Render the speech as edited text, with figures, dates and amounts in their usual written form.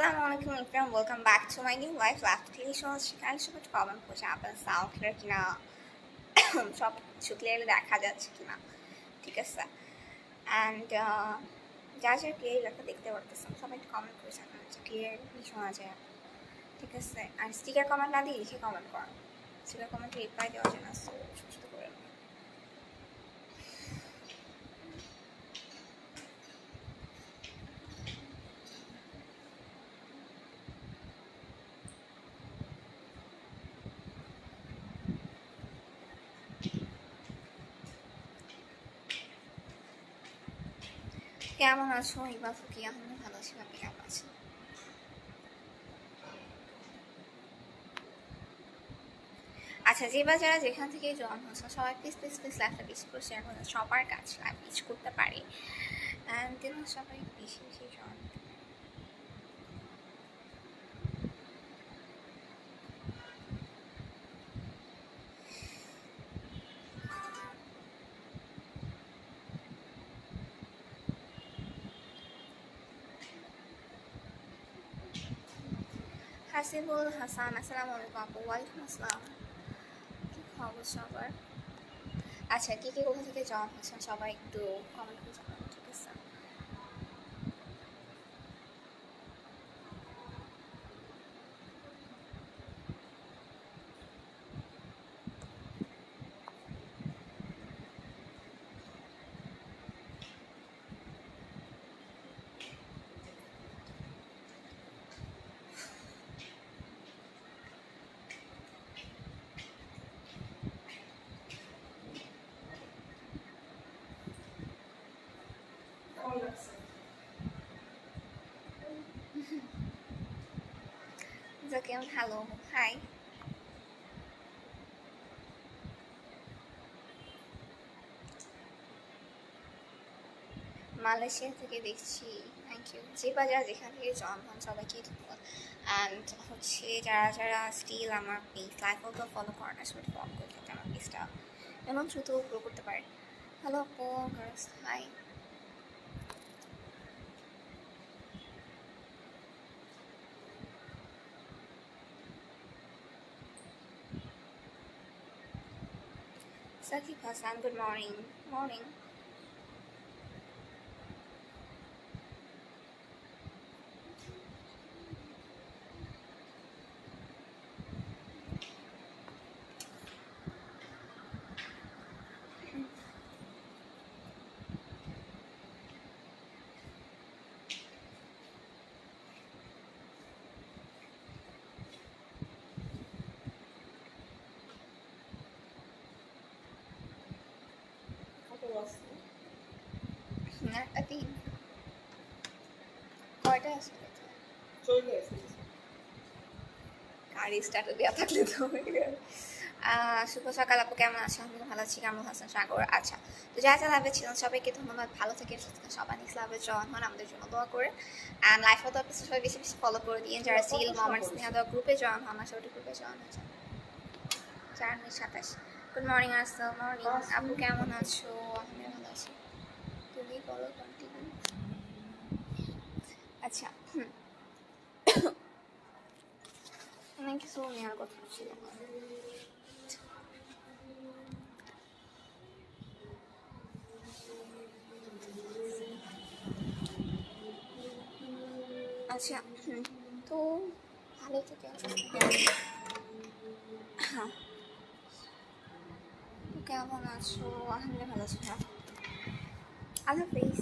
Assalamualaikum everyone, welcome back to my new life left সেখানে সব comment করছে আপনার সাউন্ড ক্লিয়ার কিনা সব কিছু ক্লিয়ারলি দেখা যাচ্ছে কিনা ঠিক আছে অ্যান্ড যা যা ক্লিয়ার লেখা দেখতে পারতেছেন সবাই একটু কমেন্ট করেছে আপনার ক্লিয়ারলি শোনা যায় ঠিক আছে আর স্টিকার কমেন্ট না দিয়ে লিখে কমেন্ট করেন স্টিকার কমেন্টে রিপ্লাই দেওয়া যায় না সুস্থ করে কেমন আছো ইবা ফুকিয়া আমি ভালো আছি আপনি কেমন আছেন আচ্ছা যে বা যারা যেখান থেকে জয়েন হচ্ছে সবাই প্লিজ প্লিজ প্লিজ লাইভটা বেশি করে শেয়ার করতে সবার কাছে লাইভ রিচ করতে পারি অ্যান্ড দেন সবাই বেশি বেশি জয়েন হাসিবুল হাসান আসসালামু আলাইকুম আপু ওয়ালাইকুম আসসালাম কি খবর সবার আচ্ছা কে কে কোথা থেকে জয়েন হচ্ছেন সবাই একটু কমেন্ট করে জানাবেন ঠিক আছে Zakim, hello, hi. মালয়েশিয়া থেকে দেখছি থ্যাংক ইউ যে বাজার যেখান থেকে জয়েন হন সবাইকে ধন্যবাদ অ্যান্ড হচ্ছে যারা যারা স্টিল আমার পেজ লাইক তো ফলো করেন আসলে ফলো করতে আমার পেজটা এমন দ্রুত গ্রো করতে পারে হ্যালো আপু high Sakib Hassan, good morning. Morning. I think কয়টা আছে গাড়ি স্টার্ট দেওয়া থাকলে তো শুভ সকাল আপু কেমন আছেন আমি ভালো আছি কামরুল হাসান সাগর আচ্ছা তো যা যা লাভে ছিলেন সবাইকে ধন্যবাদ ভালো থেকে সবাই নেক্সট লাভে জয়েন হন আমাদের জন্য দোয়া করে অ্যান্ড লাইফ হতো সবাই বেশি বেশি ফলো করে দিন যারা সিল মোমেন্টস নেওয়া দেওয়া গ্রুপে জয়েন হন না সবাই গ্রুপে জয়েন হয়ে যান 4/27 গুড মর্নিং আসসালাম মর্নিং আপু কেমন আছো আমি ভালো আছি তুমি বলো কন্টিনিউ আচ্ছা অনেক কিছু নেওয়ার কথা ছিল আচ্ছা তো ভালো থেকে হ্যাঁ কেমন আছো আলহামদুলিল্লাহ ভালো আছো আল্লাহ হাফিজ